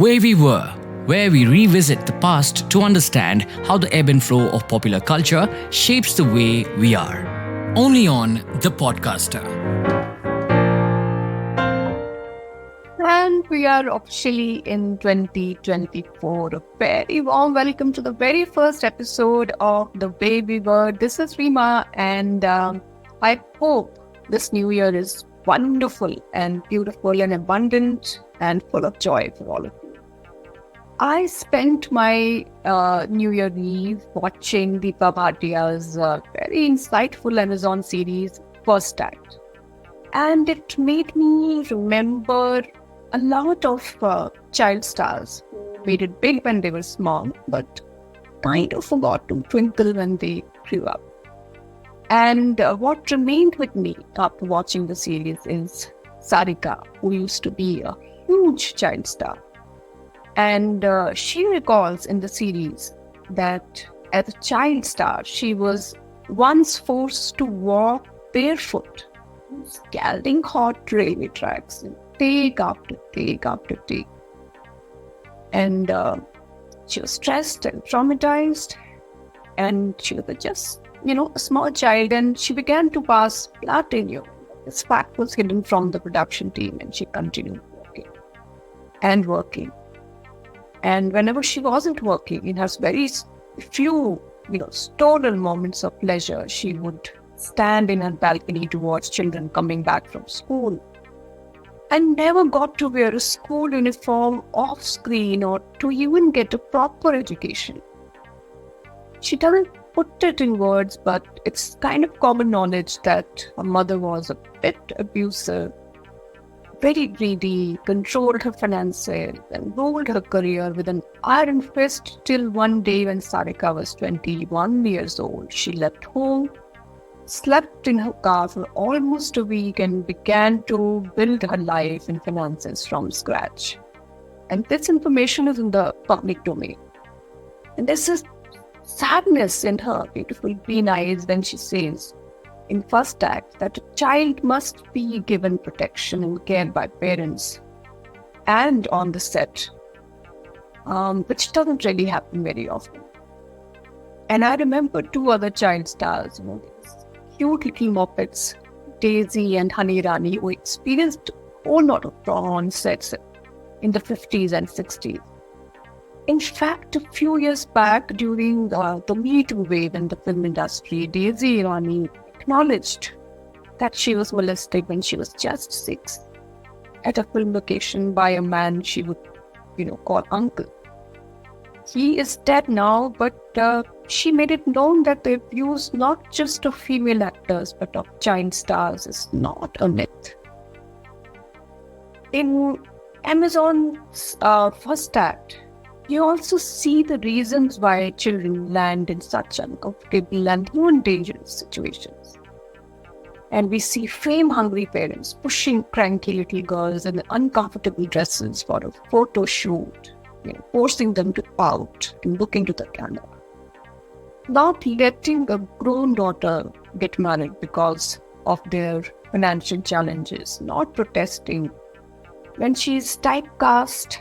way we were, where we revisit the past to understand how the ebb and flow of popular culture shapes the way we are. Only on The Podcaster. And we are officially in 2024. A very warm welcome to the very first episode of The Way We Were. This is Rima, and I hope this new year is wonderful and beautiful and abundant and full of joy for all of you. I spent my New Year Eve watching Deepa Bhatia's very insightful Amazon series, First Act. And it made me remember a lot of child stars who made it big when they were small, but kind of forgot to twinkle when they grew up. And what remained with me after watching the series is Sarika, who used to be a huge child star. And she recalls in the series that as a child star, she was once forced to walk barefoot, scalding hot railway tracks, take after take after take. And she was stressed and traumatized, and she was just, a small child, and she began to pass blood in you. This fact was hidden from the production team, and she continued working. And whenever she wasn't working, in her very few, stolen moments of pleasure, she would stand in her balcony to watch children coming back from school, and never got to wear a school uniform off screen or to even get a proper education. She doesn't put it in words, but it's kind of common knowledge that her mother was a bit abusive, very greedy, controlled her finances, and ruled her career with an iron fist till one day when Sarika was 21 years old. She left home, slept in her car for almost a week, and began to build her life and finances from scratch. And this information is in the public domain. And there's this sadness in her beautiful green eyes when she says in First Act that a child must be given protection and care by parents and on the set, which doesn't really happen very often. And I remember two other child stars, cute little moppets, Daisy and Honey Rani, who experienced a whole lot of trauma on sets in the 50s and 60s. In fact, a few years back, during the Me Too wave in the film industry, Daisy Rani acknowledged that she was molested when she was just 6 at a film location by a man she would, call uncle. He is dead now, but she made it known that the abuse not just of female actors but of child stars is not a myth. In Amazon's First Act, you also see the reasons why children land in such uncomfortable and even dangerous situations. And we see fame-hungry parents pushing cranky little girls in uncomfortable dresses for a photo shoot, forcing them to pout and look into the camera. Not letting a grown daughter get married because of their financial challenges, not protesting when she's typecast,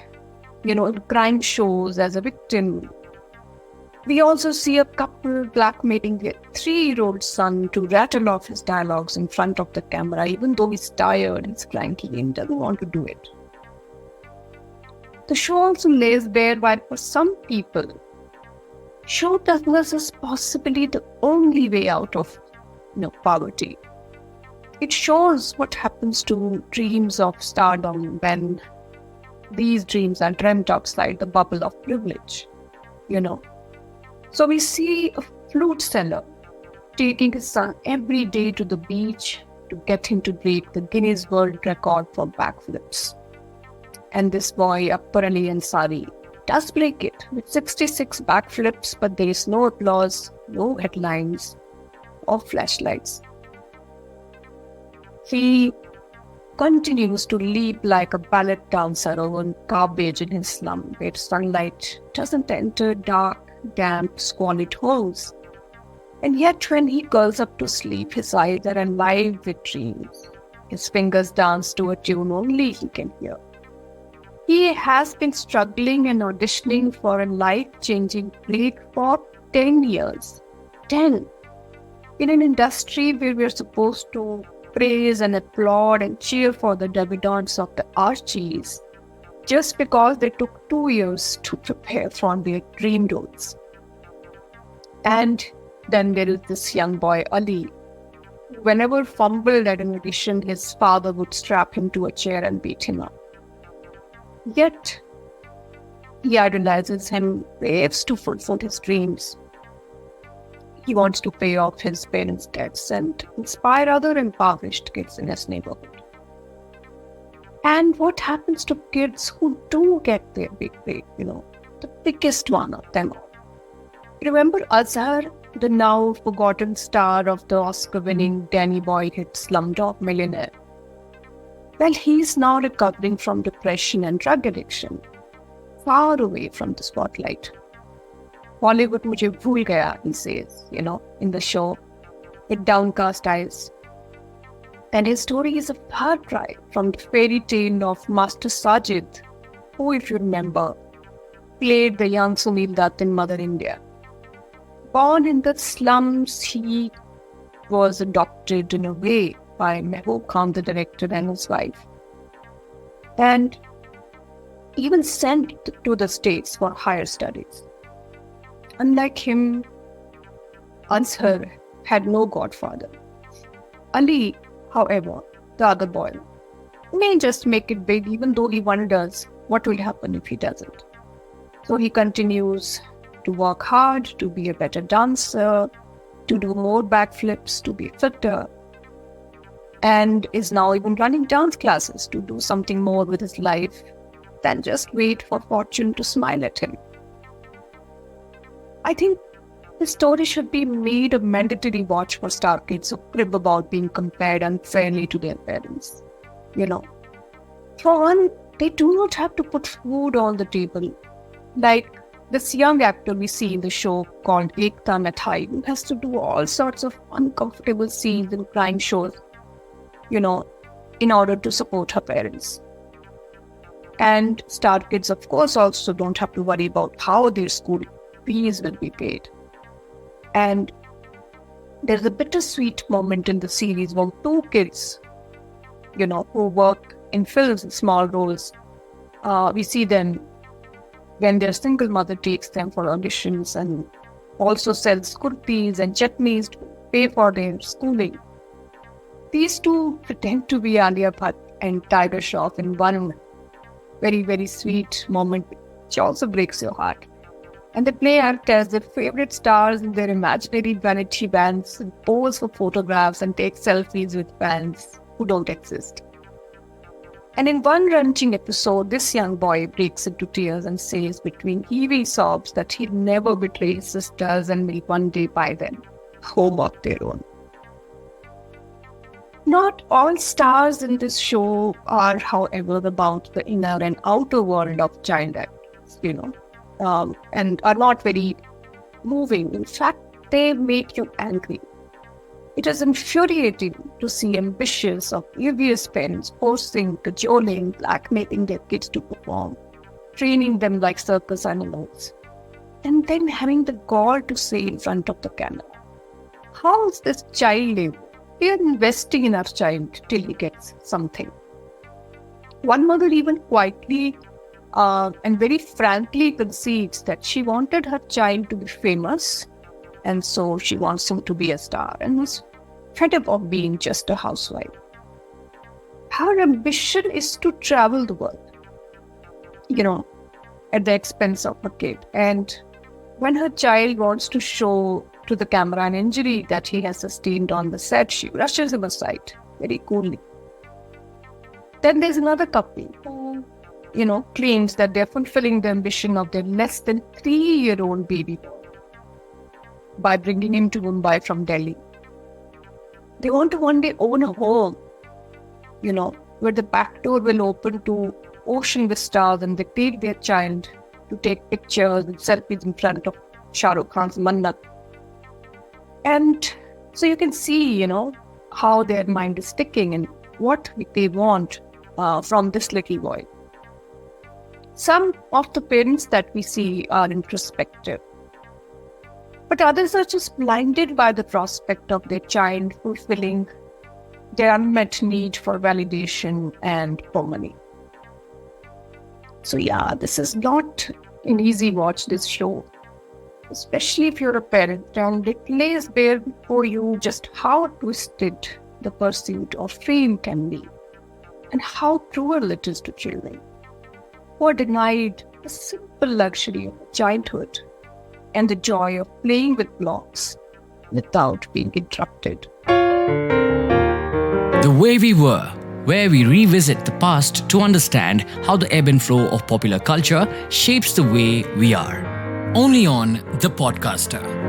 in crime shows as a victim. We also see a couple blackmailing their 3-year-old son to rattle off his dialogues in front of the camera, even though he's tired, he's cranky, and doesn't want to do it. The show also lays bare why for some people, show business is possibly the only way out of poverty. It shows what happens to dreams of stardom when these dreams are dreamt outside the bubble of privilege, So we see a flute seller taking his son every day to the beach to get him to break the Guinness World Record for backflips. And this boy, Akbar Ali Ansari, does break it with 66 backflips, but there is no applause, no headlines, or flashlights. He continues to leap like a ballet dancer over garbage in his slum, where sunlight doesn't enter dark, damp, squalid holes. And yet when he curls up to sleep, his eyes are alive with dreams. His fingers dance to a tune only he can hear. He has been struggling and auditioning for a life-changing break for 10 years. 10. In an industry where we're supposed to praise and applaud and cheer for the debutantes of the Archies, just because they took 2 years to prepare for their dream roles. And then there is this young boy, Ali. Whenever fumbled at an audition, his father would strap him to a chair and beat him up. Yet, he idolizes him, craves to fulfill his dreams. He wants to pay off his parents' debts and inspire other impoverished kids in his neighborhood. And what happens to kids who do get their big break, the biggest one of them all? Remember Azhar, the now forgotten star of the Oscar-winning Danny Boyle hit Slumdog Millionaire? Well, he's now recovering from depression and drug addiction, far away from the spotlight. Bollywood mujhe bhool gaya, he says, in the show, with downcast eyes. And his story is a far cry from the fairy tale of Master Sajid, who, if you remember, played the young Sunil Dutt in Mother India. Born in the slums, he was adopted in a way by Mehboob Khan, the director, and his wife, and even sent to the States for higher studies. Unlike him, Azhar had no godfather. Ali, however, the other boy, may just make it big, even though he wonders what will happen if he doesn't. So he continues to work hard, to be a better dancer, to do more backflips, to be fitter, and is now even running dance classes to do something more with his life than just wait for fortune to smile at him. I think this story should be made a mandatory watch for star kids who crib about being compared unfairly to their parents. For one, they do not have to put food on the table. Like this young actor we see in the show called Ekta Mithai, who has to do all sorts of uncomfortable scenes in crime shows, in order to support her parents. And star kids, of course, also don't have to worry about how their school fees will be paid. And there's a bittersweet moment in the series where two kids, who work in films in small roles, we see them when their single mother takes them for auditions and also sells kurtis and chutneys to pay for their schooling. These two pretend to be Alia Bhatt and Tiger Shroff in one very, very sweet moment, which also breaks your heart. And they play act as their favorite stars in their imaginary vanity vans and pose for photographs and take selfies with fans who don't exist. And in one wrenching episode, this young boy breaks into tears and says between heavy sobs that he'd never betray his sisters and will one day buy them home of their own. Not all stars in this show are, however, about the inner and outer world of child actors, and are not very moving. In fact, they make you angry. It is infuriating to see ambitious or oblivious parents forcing, cajoling, blackmailing their kids to perform, training them like circus animals, and then having the gall to say in front of the camera, "How is this child able? We are investing in our child till he gets something." One mother even quietly and very frankly concedes that she wanted her child to be famous, and so she wants him to be a star, and was fed up of being just a housewife. Her ambition is to travel the world, at the expense of her kid. And when her child wants to show to the camera an injury that he has sustained on the set, she rushes him aside very coolly. Then there's another couple who, claims that they're fulfilling the ambition of their less than 3-year-old baby boy by bringing him to Mumbai from Delhi. They want to one day own a home, where the back door will open to ocean vistas, and they take their child to take pictures and selfies in front of Shah Rukh Khan's Mannat. And so you can see, how their mind is ticking and what they want from this little boy. Some of the parents that we see are introspective, but others are just blinded by the prospect of their child fulfilling their unmet need for validation and for money. So yeah, this is not an easy watch, this show, especially if you're a parent, and it lays bare before you just how twisted the pursuit of fame can be and how cruel it is to children who are denied the simple luxury of childhood and the joy of playing with blocks without being interrupted. The Way We Were, where we revisit the past to understand how the ebb and flow of popular culture shapes the way we are. Only on The Podcaster.